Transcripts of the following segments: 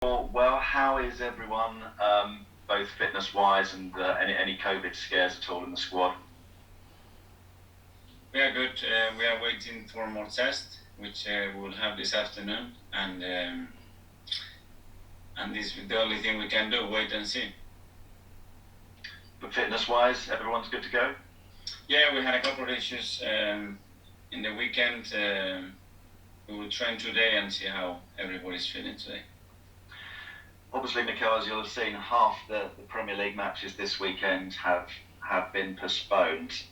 Well, how is everyone, both fitness-wise and any COVID scares at all in the squad? We are good. We are waiting for more tests, which we will have this afternoon, and this is the only thing we can do. Wait and see. But fitness-wise, everyone's good to go? Yeah, we had a couple of issues in the weekend. We will train today and see how everybody's feeling today. Obviously, Mikel, as you'll have seen, half the Premier League matches this weekend have been postponed.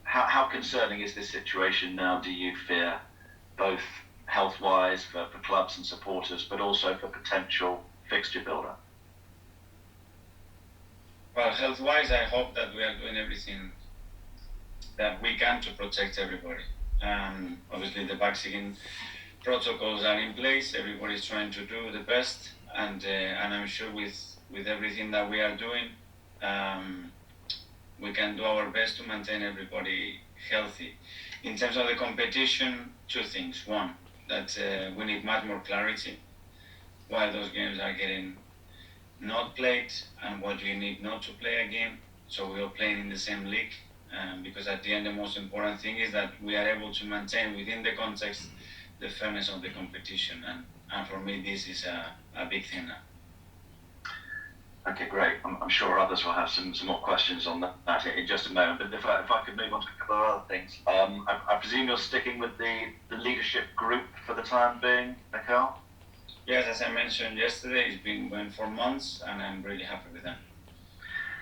How concerning is this situation now? Do you fear, both health-wise for clubs and supporters, but also for potential fixture builder? Well, health-wise, I hope that we are doing everything that we can to protect everybody. Obviously, the vaccine protocols are in place. Everybody's trying to do the best, and I'm sure with everything that we are doing, we can do our best to maintain everybody healthy. In terms of the competition, two things. One, that we need much more clarity why those games are getting not played and what you need not to play a game. So we are playing in the same league, because at the end the most important thing is that we are able to maintain within the context the fairness of the competition, and for me this is a big thing now. Okay, great. I'm sure others will have some more questions on that in just a moment. But if I could move on to a couple of other things, I presume you're sticking with the leadership group for the time being, Mikel? Yes, as I mentioned yesterday, it's been going for months, and I'm really happy with them.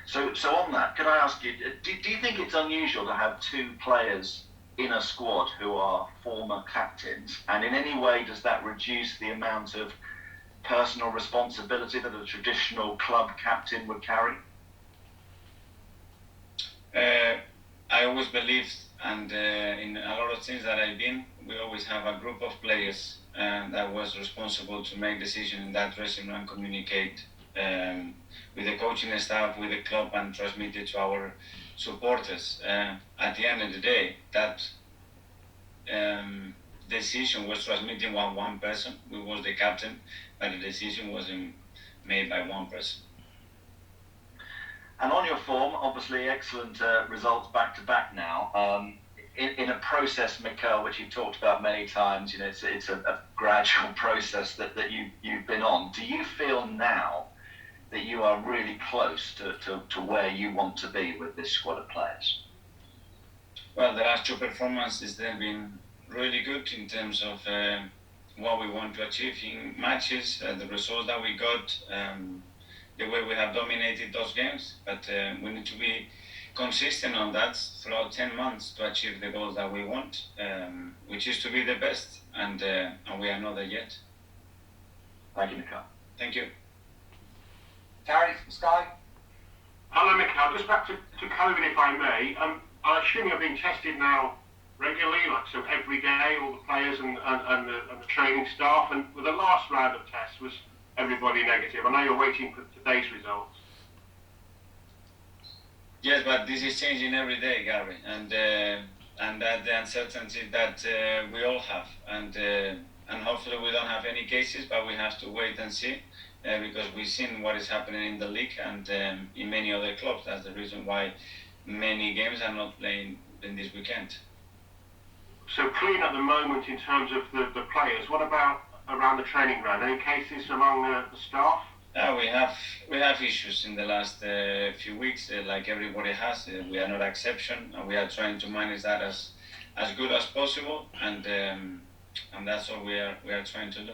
So on that, could I ask you, do you think it's unusual to have two players in a squad who are former captains? And in any way, does that reduce the amount of personal responsibility that a traditional club captain would carry? I always believed, and in a lot of things that I've been, we always have a group of players that was responsible to make decisions in that dressing room and communicate with the coaching staff, with the club, and transmit it to our supporters. At the end of the day, that decision was transmitted by one person, who was the captain, but the decision wasn't made by one person. And on your form, obviously excellent results back to back now. In a process, Mikel, which you've talked about many times, it's a gradual process that you've been on. Do you feel now that you are really close to where you want to be with this squad of players? Well, the last two performances, they've been really good in terms of what we want to achieve in matches, the results that we got, the way we have dominated those games. But we need to be consistent on that throughout 10 months to achieve the goals that we want, which is to be the best, and we are not there yet. Thank you, Mikel. Thank you. Gary from Sky. Hello, Mikel. Just back to COVID, if I may. I assume you're being tested now regularly, so every day, all the players and the training staff. And with the last round of tests, was everybody negative? I know you're waiting for today's results. Yes, but this is changing every day, Gary, and that the uncertainty that we all have, and hopefully we don't have any cases, but we have to wait and see, because we've seen what is happening in the league and in many other clubs. That's the reason why many games are not playing in this weekend. So clean at the moment in terms of the players. What about around the training ground? Any cases among the staff? We have issues in the last few weeks, like everybody has. We are not exception, and we are trying to manage that as good as possible, and that's all we are trying to do.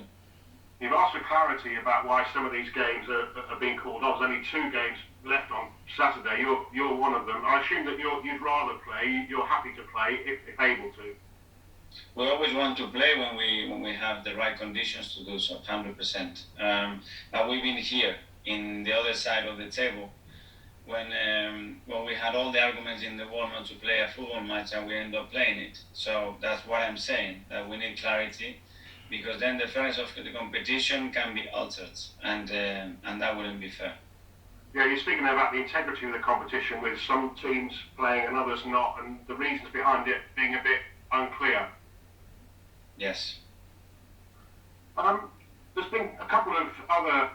You've asked for clarity about why some of these games are being called off. There's only 2 games left on Saturday. You're one of them. I assume that you'd rather play. You're happy to play if able to. We always want to play when we have the right conditions to do so, 100%. But we've been here in the other side of the table when we had all the arguments in the world not to play a football match, and we end up playing it. So that's what I'm saying, that we need clarity, because then the fairness of the competition can be altered, and that wouldn't be fair. Yeah, you're speaking about the integrity of the competition, with some teams playing and others not, and the reasons behind it being a bit unclear. Yes. there's been a couple of other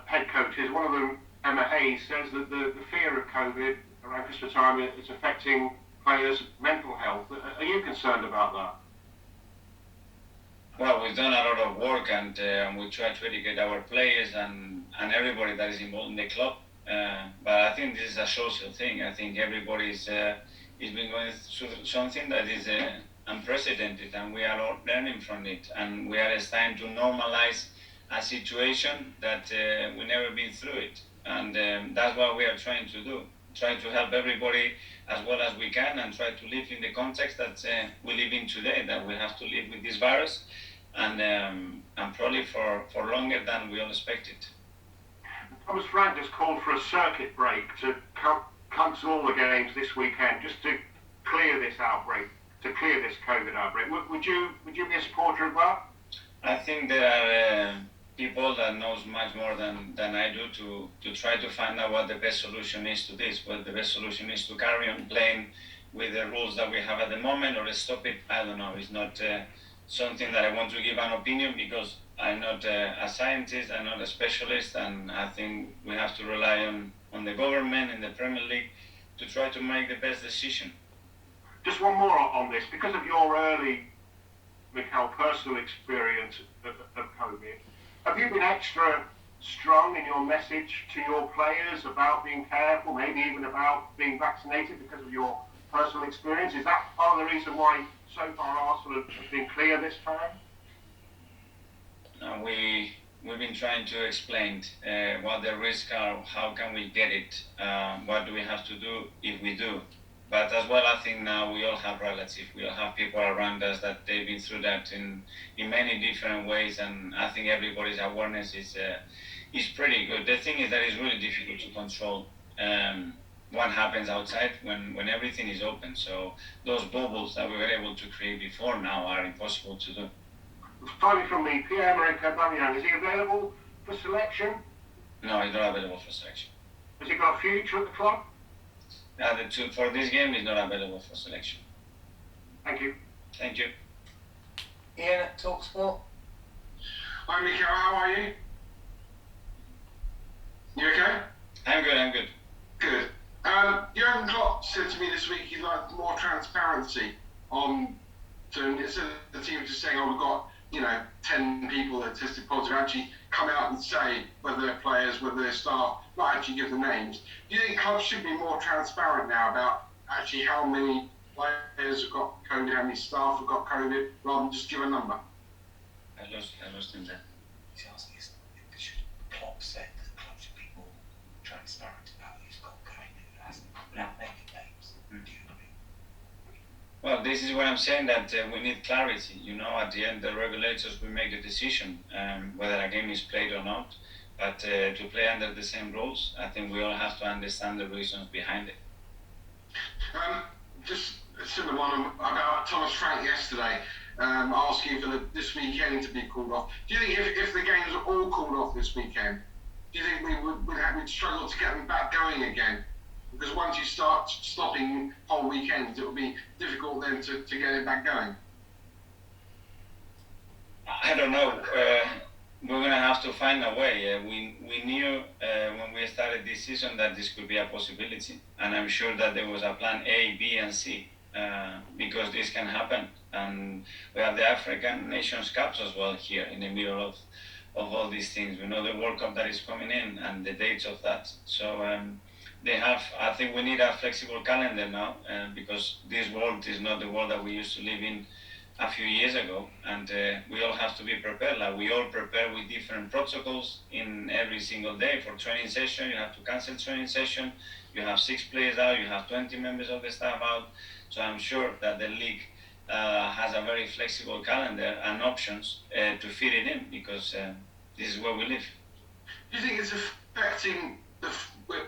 head coaches. One of them, Emma Hayes, says that the fear of COVID around Christmas time is affecting players' mental health. Are you concerned about that? Well, we've done a lot of work, and we try to educate our players and everybody that is involved in the club. But I think this is a social thing. I think everybody's been going through something that is unprecedented, and we are all learning from it. And we are trying to normalize a situation that we've never been through it. And that's what we are trying to do. Try to help everybody as well as we can, and try to live in the context that we live in today, that we have to live with this virus, and probably for longer than we all expected. Thomas Frank just called for a circuit break to cancel all the games this weekend, just to clear this outbreak, to clear this COVID outbreak. Would you be a supporter of that? I think there are people that knows much more than I do to try to find out what the best solution is to this. Whether the best solution is to carry on playing with the rules that we have at the moment, or stop it, I don't know. It's not something that I want to give an opinion, because I'm not a scientist, I'm not a specialist, and I think we have to rely on the government and the Premier League to try to make the best decision. Just one more on this. Because of your early, Mikel, personal experience of COVID, have you been extra strong in your message to your players about being careful, maybe even about being vaccinated because of your personal experience? Is that part of the reason why so far Arsenal have been clear this time? We've been trying to explain what the risks are, how can we get it, what do we have to do if we do. But as well, I think now we all have relatives, we all have people around us that they've been through that in many different ways, and I think everybody's awareness is pretty good. The thing is that it's really difficult to control what happens outside when everything is open. So those bubbles that we were able to create before now are impossible to do. Finally from me, Pierre-Emerick Aubameyang, is he available for selection? No, he's not available for selection. Has he got a future at the club? For this game, he's not available for selection. Thank you. Thank you. Ian at TalkSport. Hi Mikel, how are you? You okay? I'm good. Good. Jurgen Klopp said to me this week he'd like more transparency on, so instead of the team just saying, oh, we've got 10 people that tested positive, actually come out and say whether they're players, whether they're staff, not actually give the names. Do you think clubs should be more transparent now about actually how many players have got COVID, how many staff have got COVID, rather than just give a number? I lost him there. He's asking us, should Klopp said that the club should be more transparent about who's got COVID and who hasn't, without naming names. Do you agree? Well, this is what I'm saying, that we need clarity. At the end, the regulators will make the decision whether a game is played or not. But to play under the same rules, I think we all have to understand the reasons behind it. Just a similar one about Thomas Frank yesterday, asking for this weekend to be called off. Do you think if the games are all called off this weekend, do you think we'd struggle to get them back going again? Because once you start stopping whole weekends, it will be difficult then to get it back going. I don't know. We're going to have to find a way. We knew when we started this season that this could be a possibility. And I'm sure that there was a plan A, B, and C, because this can happen. And we have the African Nations Cups as well here in the middle of all these things. We know the World Cup that is coming in and the dates of that. So I think we need a flexible calendar now, because this world is not the world that we used to live in a few years ago, and we all have to be prepared. Like we all prepare with different protocols in every single day. For training session, you have to cancel training session, you have 6 players out, you have 20 members of the staff out. So I'm sure that the league has a very flexible calendar and options to fit it in, because this is where we live. Do you think it's affecting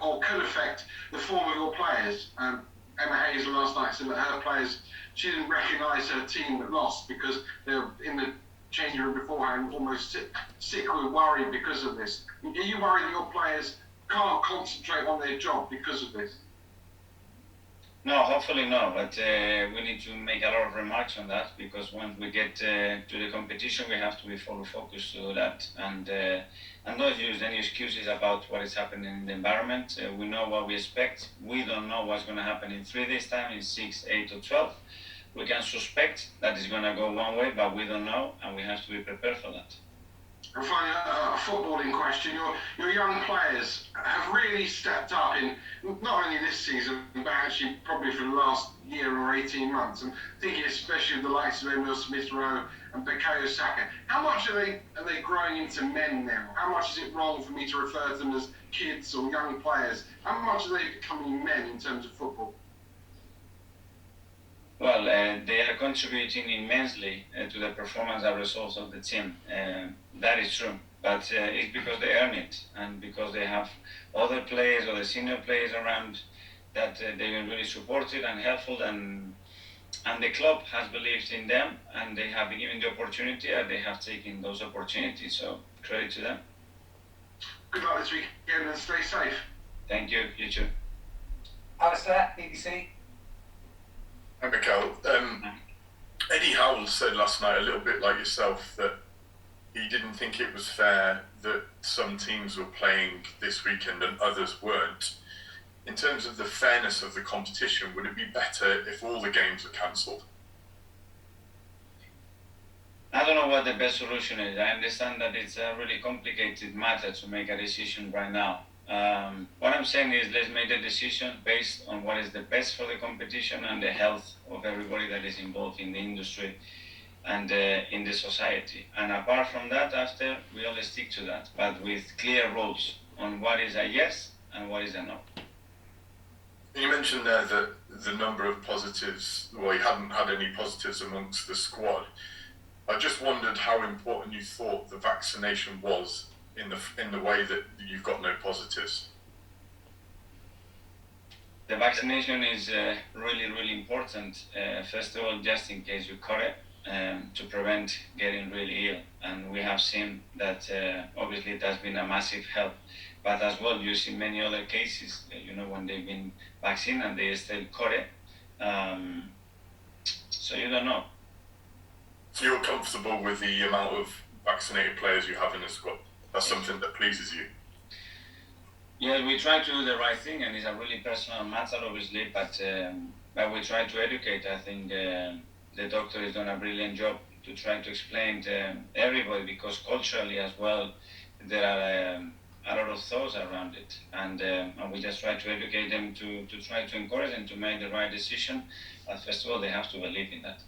or could affect the form of your players? Emma Hayes last night said that her players, she didn't recognise her team that lost because they were in the changing room beforehand almost sick with worry because of this. Are you worried that your players can't concentrate on their job because of this? No, hopefully no, but we need to make a lot of remarks on that, because once we get to the competition, we have to be fully focused to that, and not use any excuses about what is happening in the environment. We know what we expect. We don't know what's going to happen in 3 days' time, in 6, 8, or 12. We can suspect that it's going to go one way, but we don't know, and we have to be prepared for that. And finally, a footballing question. Your young players have really stepped up in not only this season, but actually probably for the last year or 18 months. I'm thinking especially of the likes of Emil Smith-Rowe and Bukayo Saka. How much are they growing into men now? How much is it wrong for me to refer to them as kids or young players? How much are they becoming men in terms of football? Well, they are contributing immensely to the performance and results of the team. That is true, but it's because they earn it, and because they have other players or the senior players around that they've been really supportive and helpful, and the club has believed in them, and they have been given the opportunity, and they have taken those opportunities. So credit to them. Good luck this weekend and stay safe. Thank you. You too. Alistair, BBC. Hi, Mikel. Eddie Howe said last night, a little bit like yourself, that he didn't think it was fair that some teams were playing this weekend and others weren't. In terms of the fairness of the competition, would it be better if all the games were cancelled? I don't know what the best solution is. I understand that it's a really complicated matter to make a decision right now. What I'm saying is, let's make the decision based on what is the best for the competition and the health of everybody that is involved in the industry and in the society. And apart from that, after, we all stick to that, but with clear rules on what is a yes and what is a no. You mentioned there that the number of positives, well, you hadn't had any positives amongst the squad. I just wondered how important you thought the vaccination was in the way that you've got no positives. The vaccination is really, really important. First of all, just in case you caught it, to prevent getting really ill. And we have seen that obviously it has been a massive help. But as well, you see many other cases, when they've been vaccinated and they still caught it. So you don't know. So you're comfortable with the amount of vaccinated players you have in the squad? That's something that pleases you? Yeah, we try to do the right thing, and it's a really personal matter, obviously, but we try to educate. I think the doctor has done a brilliant job to try to explain to everybody, because culturally as well, there are a lot of thoughts around it, and we just try to educate them to try to encourage them to make the right decision. But first of all, they have to believe in that.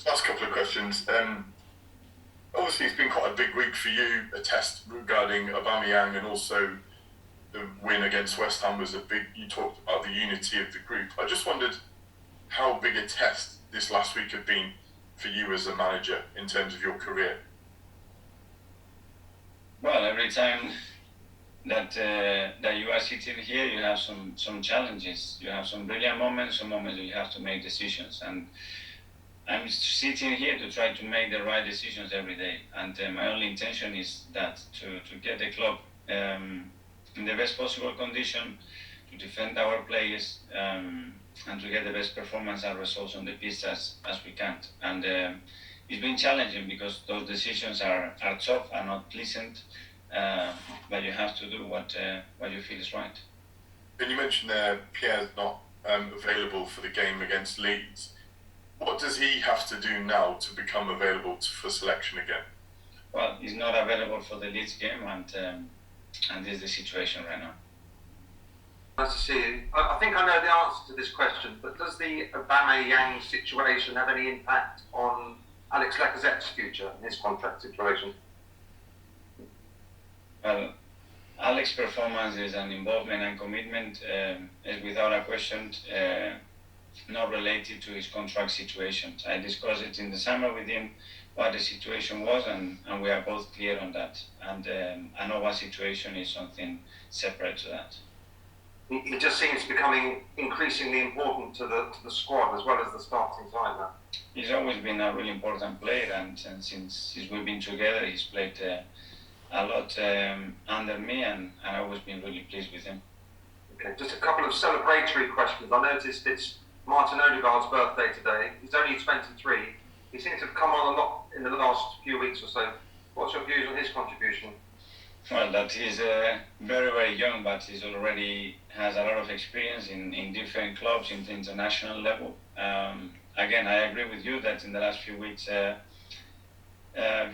Last couple of questions. Obviously, it's been quite a big week for you. A test regarding Aubameyang, and also the win against West Ham was a big. You talked about the unity of the group. I just wondered how big a test this last week had been for you as a manager in terms of your career. Well, every time that you are sitting here, you have some challenges. You have some brilliant moments, some moments you have to make decisions, and I'm sitting here to try to make the right decisions every day, and my only intention is that to get the club in the best possible condition, to defend our players, and to get the best performance and results on the pitch as we can. And it's been challenging because those decisions are tough and not pleasant, but you have to do what you feel is right. And you mentioned there Pierre's not available for the game against Leeds. What does he have to do now to become available for selection again? Well, he's not available for the Leeds game, and this is the situation right now. Nice to see you. I think I know the answer to this question, but does the Aubameyang situation have any impact on Alex Lacazette's future and his contract situation? Well, Alex's performance is an involvement and commitment is without a question not related to his contract situation. I discussed it in the summer with him, what the situation was, and we are both clear on that. And I know what situation is something separate to that. He just seems becoming increasingly important to the squad as well as the starting side now. He's always been a really important player, and since we've been together, he's played a lot under me, and I've always been really pleased with him. Okay, just a couple of celebratory questions. I noticed it's Martin Odegaard's birthday today. He's only 23. He seems to have come on a lot in the last few weeks or so. What's your views on his contribution? Well, that he's very, very young, but he's already has a lot of experience in different clubs in the international level. Again, I agree with you that in the last few weeks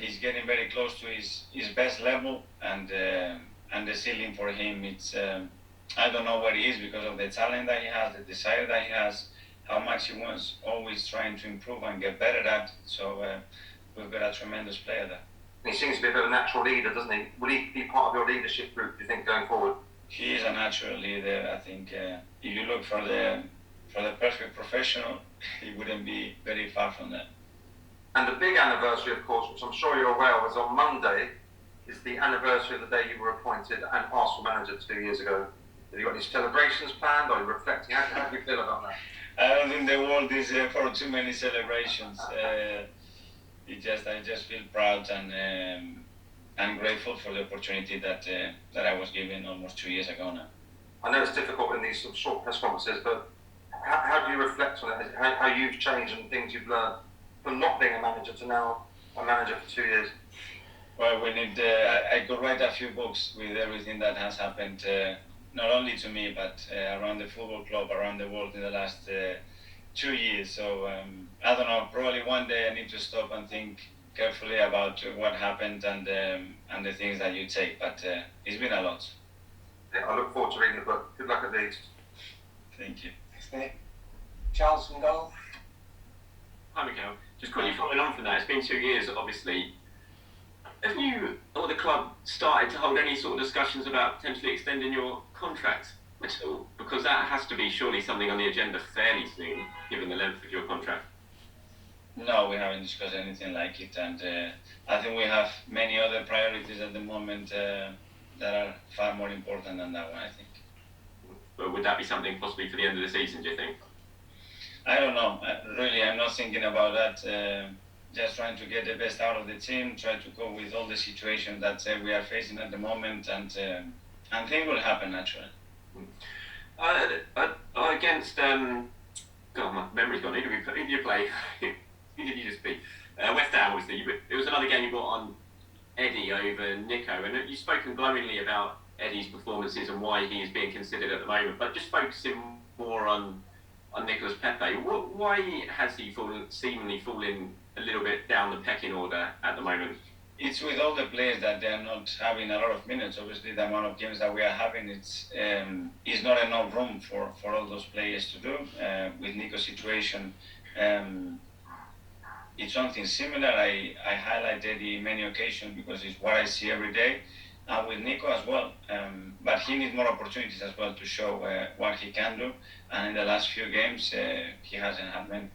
he's getting very close to his best level, and the ceiling for him, it's I don't know what it is because of the talent that he has, the desire that he has, how much he wants, always trying to improve and get better at. So we've got a tremendous player there. He seems to be a bit of a natural leader, doesn't he? Will he be part of your leadership group, do you think, going forward? He is a natural leader. I think if you look for the perfect professional, he wouldn't be very far from that. And the big anniversary, of course, which I'm sure you're aware of, is on Monday. Is the anniversary of the day you were appointed and Arsenal manager 2 years ago. Have you got any celebrations planned? Are you reflecting? How do you feel about that? I don't think the world is for too many celebrations. I just feel proud and grateful for the opportunity that I was given almost 2 years ago now. I know it's difficult in these sort of short press conferences, but how do you reflect on it? How you've changed and things you've learned from not being a manager to now a manager for 2 years? Well, we need. I could write a few books with everything that has happened, not only to me but around the football club, around the world in the last 2 years. So I don't know. Probably one day I need to stop and think carefully about what happened and the things that you take. But it's been a lot. Yeah, I look forward to reading the book. Good luck at Leeds. Thank you. Thanks, Nick. Charles from goal. Hi, Mikel. Just quickly following on from that, it's been 2 years, obviously. Have you or the club started to hold any sort of discussions about potentially extending your contract at all? Because that has to be surely something on the agenda fairly soon, given the length of your contract. No, we haven't discussed anything like it, and I think we have many other priorities at the moment that are far more important than that one, I think. But would that be something possibly for the end of the season, do you think? I don't know. Really, I'm not thinking about that. Just trying to get the best out of the team, try to cope with all the situations that we are facing at the moment, and things will happen naturally. Against, God, my memory's gone. Who did you play? Who did you just beat? West Ham, obviously. It was another game you brought on Eddie over Nico, and you've spoken glowingly about Eddie's performances and why he is being considered at the moment, but just focusing more on Nicolas Pepe. Why has he seemingly fallen a little bit down the pecking order at the moment? It's with all the players that they are not having a lot of minutes. Obviously, the amount of games that we are having, it's not enough room for all those players to do. With Nico's situation, it's something similar. I highlighted in many occasions because it's what I see every day. And with Nico as well, but he needs more opportunities as well to show what he can do. And in the last few games, he hasn't had many.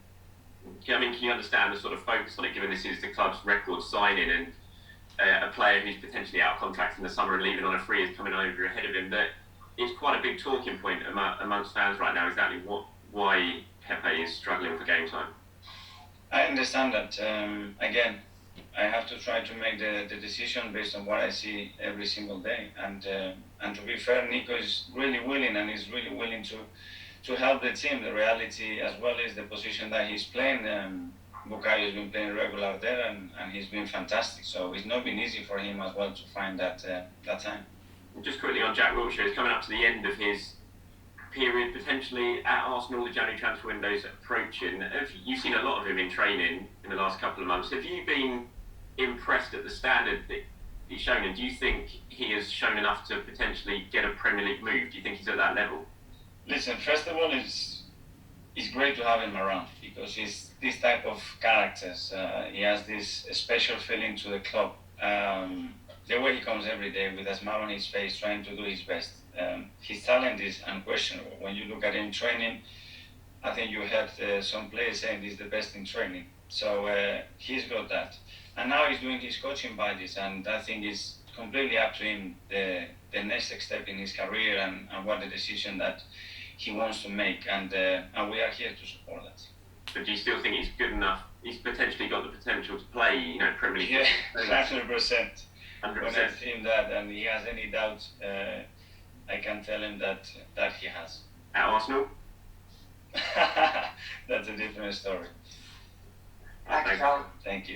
I mean, can you understand the sort of focus on it, given this is the club's record signing and a player who's potentially out of contract in the summer and leaving on a free is coming over ahead of him? That it's quite a big talking point amongst fans right now. Exactly why Pepe is struggling for game time. I understand that. Again, I have to try to make the decision based on what I see every single day. And to be fair, Nico is really willing, and he's really willing to help the team. The reality as well is the position that he's playing. Bukayo has been playing regular there, and he's been fantastic. So it's not been easy for him as well to find that time. Just quickly on Jack Wilshere, he's coming up to the end of his period potentially at Arsenal. The January transfer window's approaching. You've seen a lot of him in training in the last couple of months. Have you been impressed at the standard that he's shown, and do you think he has shown enough to potentially get a Premier League move? Do you think he's at that level? Listen, first of all, it's great to have him around because he's this type of characters. He has this special feeling to the club. The way he comes every day with a smile on his face, trying to do his best. His talent is unquestionable. When you look at him training, I think you heard some players saying he's the best in training. So he's got that. And now he's doing his coaching buddies, and I think it's completely up to him the next step in his career and what the decision that he wants to make, and we are here to support that. But do you still think he's good enough? He's potentially got the potential to play, Premier League. Yeah, 100%. 100%. When I see him that, and he has any doubts, I can tell him that he has. At Arsenal? That's a different story. Thanks, Alan. Thank you.